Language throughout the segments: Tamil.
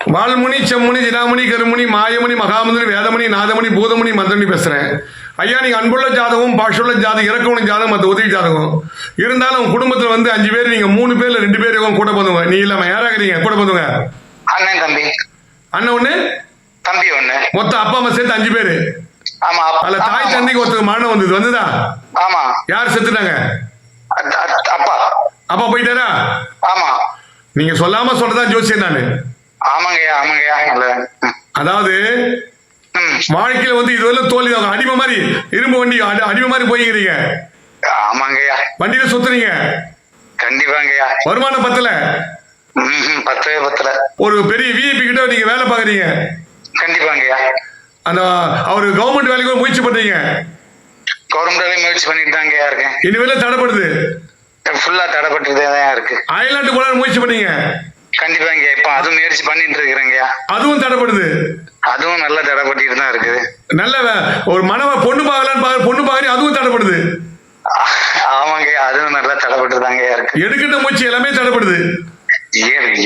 வால்முனி, செம்முனி, ஜினாமணி, கருமுனி, மாயமணி, மகாமந்திரி, வேதமணி, நாதமணி, பூதமணி, மந்திரமணி பேசுறேன். ஐயா, நீங்க அன்புள்ள ஜாதகம், பாஷுள்ள ஜாதகம், இறக்கவன ஜாதகம், மற்ற உதவி ஜாதகம் இருந்தாலும் குடும்பத்துல 5 பேர், நீங்க 3 பேர்ல 2 பேர் கூட போதுங்க. நீ இல்லாம யாராகிறீங்க கூட போதுங்க? அண்ணன் தம்பி. அண்ணன் ஒண்ணு, தம்பி ஒண்ணு. மொத்தம் அப்பா அம்மா சேர்த்து 5 பேரு. ஆமா. அதுல தாய் தந்தைக்கு ஒருத்தருக்கு மரணம் வந்துதா? ஆமா. யார் செத்துட்டாங்க? அப்பா. அப்பா போயிட்டாரா? ஆமா. நீங்க சொல்லாம சொல்றதா ஜோசியம் நானு. ஆமாங்கய்யா, ஆமாங்கய்யா. அதாவது வாழ்க்கையில இதுவரை தோல்வி, அடிமை மாதிரி, இரும்பு வண்டி அடிமை மாதிரி போய்க்கிறீங்க. ஆமாங்கய்யா. வண்டியில சுத்துறீங்க. கண்டிப்பாங்கய்யா. வருமானம் பத்தல. பத்தல. ஒரு பெரிய விஐபி கிட்ட நீங்க வேலை பாக்குறீங்க. கண்டிப்பாங்கய்யா. அந்த அவரு கவர்மெண்ட் வேலைக்கு முயற்சி பண்றீங்க. கவர்மெண்ட் வேலை முயற்சி பண்ணிட்டு தாங்கய்யா இருக்கேன். இனிமேல தடைப்படுது. ஃபுல்லா தடைப்பட்டுதான் இருக்கு. அயல்நாட்டு போல முயற்சி பண்ணீங்க. கண்டிப்பாங்க. இப்ப அதுவும் முயற்சி பண்ணிட்டு இருக்கிறேங்க. அதுவும் தடைப்படுது. அதுவும் நல்லா தடைப்பட்டு தான் இருக்குது. நல்ல ஒரு மனவ பொண்ணு பார்க்கலான்னு பொண்ணு பாக்குறீங்க, அதுவும் தடைப்படுது. ஆமாங்க, அதுவும் நல்லா தடைப்பட்டு தாங்க இருக்கு. எடுக்கிட்ட முயற்சி எல்லாமே தடைப்படுது.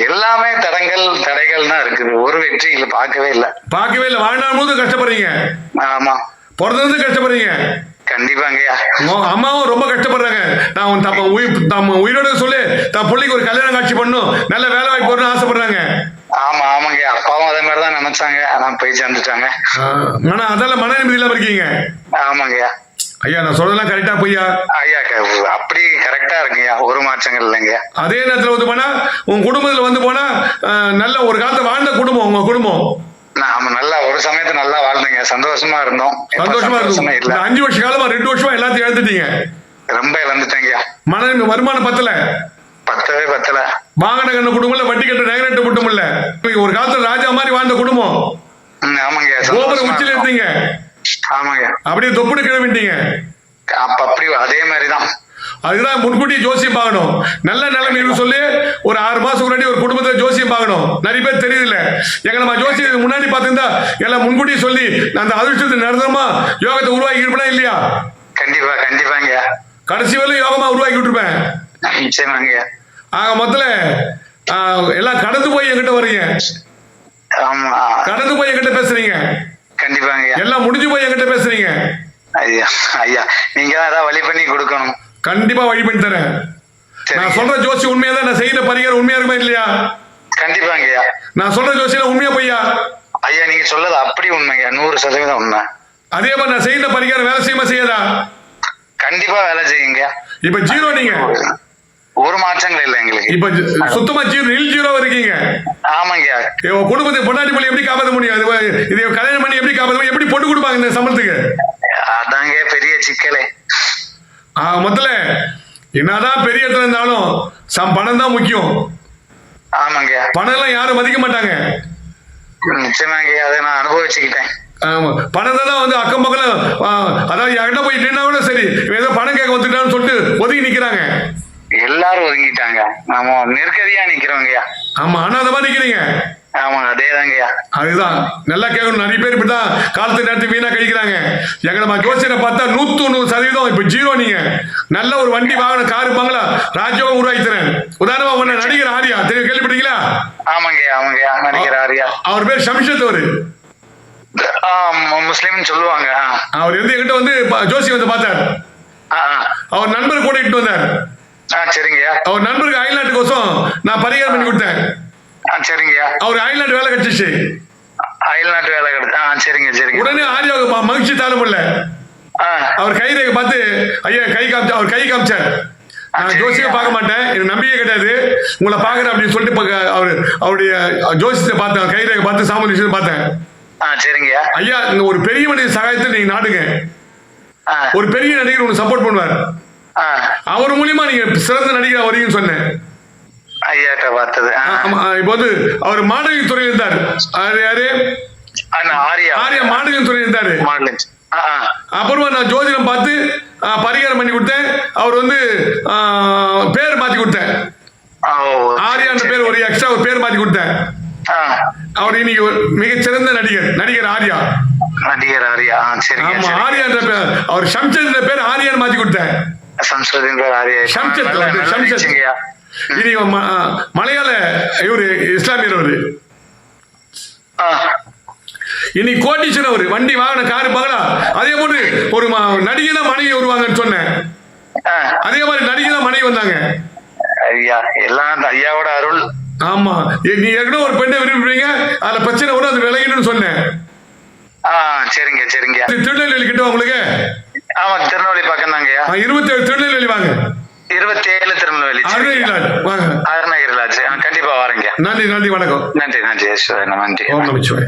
எல்லாமே தடைகள் தான் இருக்குது. ஒரு வெற்றி இல்ல, பார்க்கவே இல்ல. வாழ்நாள் முழுதும் கஷ்டப்படுறீங்க. ஆமா. பிறந்தது கஷ்டப்படுறீங்க. கண்டிப்பாங்கய்யா. அம்மாவும் ரொம்ப கஷ்டப்படுறாங்க. நான் நம்ம உயிரோட சொல்லி தான் பிள்ளைக்கு ஒரு கல்யாணம் காட்சி பண்ணும், நல்ல வேலை வாய்ப்பு வரணும்னு ஆசைப்படுறாங்க. ஆமா, ஆமாங்க. அப்பாவும் அதே மாதிரிதான் நினைச்சாங்க. ஆனா போய் சேர்ந்துட்டாங்க. ஆனா அதெல்லாம் மன நிம்மதி இல்லாம இருக்கீங்க. ஆமாங்கய்யா. ஐயா, நான் சொல்றதெல்லாம் கரெக்டா பொய்யா? ஐயா, அப்படி கரெக்டா இருக்குங்கய்யா. ஒரு மாற்றங்கள் இல்லைங்க. அதே நேரத்துல போனா உங்க குடும்பத்துல போனா நல்ல ஒரு காலத்தை வாழ்ந்த குடும்பம் உங்க குடும்பம். நாம நல்லா ஒரு சமயத்தை நல்லா வாழ்ந்தீங்க, சந்தோஷமா இருந்தோம். சந்தோஷமா இருக்கும். 5 வருஷ காலமா 2 வருஷமா எல்லாத்தையும் இழந்துட்டீங்க. ரொம்ப இழந்துட்டேங்க. வருமானம் பத்தல. பத்தல. வாங்கின கண்ண குடும்பம் இல்ல, வட்டி கட்ட நகரட்டு குடும்பம் இல்ல. ஒரு காலத்துல ராஜா மாதிரி வாழ்ந்த குடும்பம். ஆமாங்க. கோபுரம் உச்சில இருந்தீங்க. ஆமாங்க. அப்படியே தொப்புடு கிளம்பிட்டீங்க. அப்படி அதே மாதிரிதான். அதுதான் முன்கூட்டி ஜோசியம் பார்க்கணும். நல்ல நிலைமை சொல்லி ஒரு 6 மாசம் முன்னாடி ஒரு குடும்பத்துல ஜோசியம் பார்க்கணும். நிறைய பேர் தெரியுதுல்ல. எங்க நம்ம ஜோசியம் முன்னாடி பார்த்திருந்தா எல்லாம் முன்கூட்டி சொல்லி அந்த அதிர்ஷ்டத்தை நடந்தமா யோகத்தை உருவாக்கி இருப்பா இல்லையா? கண்டிப்பாங்க. கடைசி வரை யோகமா உருவாக்கி விட்டுருப்பேன். நிச்சயமாங்க. ஆக மொத்தல எல்லாம் கடந்து போய் என்கிட்ட வர்றீங்க. ஆமா. கடந்து போய் என்கிட்ட பேசுறீங்க. கண்டிப்பாங்க. எல்லாம் முடிஞ்சு போய் என்கிட்ட பேசுறீங்க. ஐயா, நீங்க தான் ஏதாவது வழி பண்ணி கொடுக்கணும். கண்டிப்பா வழி பண்ணி தரேன். நான் சொல்ற ஜோசி உண்மையா தான், நான் செய்யற பரிகாரம் உண்மையா இருக்குமா இல்லையா? கண்டிப்பாங்க. நான் சொல்ற ஜோசியில உண்மையா பொய்யா? ஐயா, நீங்க சொல்லது அப்படி உண்மைங்க, 100% உண்மை. அதே மாதிரி நான் செய்யற பரிகாரம் வேலை செய்யுமா செய்யாதா? கண்டிப்பா வேலை செய்யுங்க. இப்ப ஜீரோ, நீங்க ஒரு மாற்றங்கள் இல்ல எங்களுக்கு. இப்ப சுத்தமா ஜீரோ இருக்கீங்க. ஆமாங்க. குடும்பத்தை பொண்டாட்டி பண்ணி எப்படி காப்பாற்ற முடியும்? இது கல்யாணம் பண்ணி எப்படி காப்பாற்ற முடியும்? எப்படி பொண்ணு கொடுப்பாங்க இந்த சம்பளத்துக்கு? அதாங்க பெரிய சிக்கலே. மொத்தல என்னதான் பெரிய இடத்துல இருந்தாலும் பணம் தான் முக்கியம். ஆமாங்க. பணம் எல்லாம் யாரும் மதிக்க மாட்டாங்க. நிச்சயமாங்க, அதை நான் அனுபவிச்சுக்கிட்டேன். பணத்தை தான் அக்கம் பக்கம், அதாவது யார்கிட்ட போயிட்டேன்னா கூட சரி, ஏதோ பணம் கேட்க வந்துட்டான்னு சொல்லிட்டு ஒதுங்கி நிக்கிறாங்க. எல்லாரும் ஒதுங்கிட்டாங்க. நாம நெருக்கடியா நிக்கிறோங்கய்யா. ஆமா, அனாத மாதிரி நிக்கிறீங்க. ஆமா, அதேதாங்கய்யா. அதுதான் நல்லா கேட்கணும். நிறைய பேர் இப்படிதான் காலத்து நேரத்தை வீணா கழிக்கிறாங்க. எங்க நம்ம ஜோசியரை பார்த்தா 100% இப்ப ஜீரோ. நீங்க நல்ல ஒரு வண்டி வாகனம், காரு, பங்களா, ராஜ்யோகம் உருவாக்கி தரேன். உதாரணமா ஒண்ணு நடிகர் ஆரியா தெரியும், கேள்விப்பட்டீங்களா? ஆமாங்கய்யா. நடிகர் ஆரியா. அவர் பேர் ஷம்ஷத். அவரு முஸ்லிம் சொல்லுவாங்க. அவர் என்கிட்ட ஜோசி பார்த்தார். அவர் நண்பர் கூட இட்டு வந்தார். சரிங்கய்யா. அவர் நண்பருக்கு அயல்நாட்டுக்கோசம் நான் பரிகாரம் பண்ணி கொடுத்தேன். சரிங்கய்யா. அவர் அயல்நாட்டு வேலை கிடைச்சிச்சு. அயல்நாட்டு வேலை கிடைச்சு. சரிங்க. உடனே ஆரியாவுக்கு மகிழ்ச்சி தாழ முடியல. அவர் கைரேகை பார்த்து ஐயா அவர் கை காமிச்சார். நான் ஜோசியை பார்க்க மாட்டேன், எனக்கு நம்பிக்கை கிடையாது, உங்களை பாக்குறேன் அப்படின்னு சொல்லிட்டு அவருடைய ஜோசியத்தை பார்த்தேன், கைரேகை பார்த்து சாமி பார்த்தேன். சரிங்க ஐயா, இந்த ஒரு பெரிய மனித சகாயத்தை நீங்க நாடுங்க. ஒரு பெரிய நடிகர் உங்களுக்கு சப்போர்ட் பண்ணுவார். அவர் மூலியமா நீங்க சிறந்த நடிகர் வரீங்கன்னு சொன்னேன். இப்ப அவர் மாடலிங் துறையில் இருந்தார். யாரு? ஆரியா மாடலிங் துறையில் இருந்தாரு. அப்புறமா நான் ஜோதிடம் பார்த்து பரிகாரம் பண்ணி கொடுத்தேன். அவர் பேர் மாத்தி கொடுத்தேன். ஆரியான்ற பேர் ஒரு எக்ஸ்ட்ரா ஒரு பேர் மாத்தி கொடுத்தேன். அவர் இன்னைக்கு மிகச்சிறந்த நடிகர் ஆரியா. ஆரியான்ற பேர், அவர் ஷம்ஷத் பேர் ஆரியான்னு மாத்தி கொடுத்தேன். மலையாள இவரு இஸ்லாமியர். அவரு இன்னைக்கு கோட்டீஸ்வரர் ஒரு வண்டி வாகன காரு பங்களா. அதே போன்று ஒரு நடிகை தான் மனைவி வருவாங்கன்னு சொன்னேன். அதே மாதிரி நடிகை தான் மனைவி வந்தாங்க. ஐயா எல்லாம் ஐயாவோட அருள். ஆமா, நீ ஏற்கனவே ஒரு பெண்ணை விரும்புறீங்க, அதுல பிரச்சனை வரும், அது விலகின்னு சொன்னேன். சரிங்க சரிங்க. திருநெல்வேலி கிட்ட உங்களுக்கு? ஆமா, திருநெல்வேலி பக்கம் தாங்க. 27 திருநெல்வேலி வாங்க. 27 திருநெல்வேலி வாங்க. அருணகிரிலாஜ் கண்டிப்பா வரேங்க. நன்றி நன்றி, வணக்கம். நன்றி நன்றி. நன்றி. ஓம் நமச்சிவாய.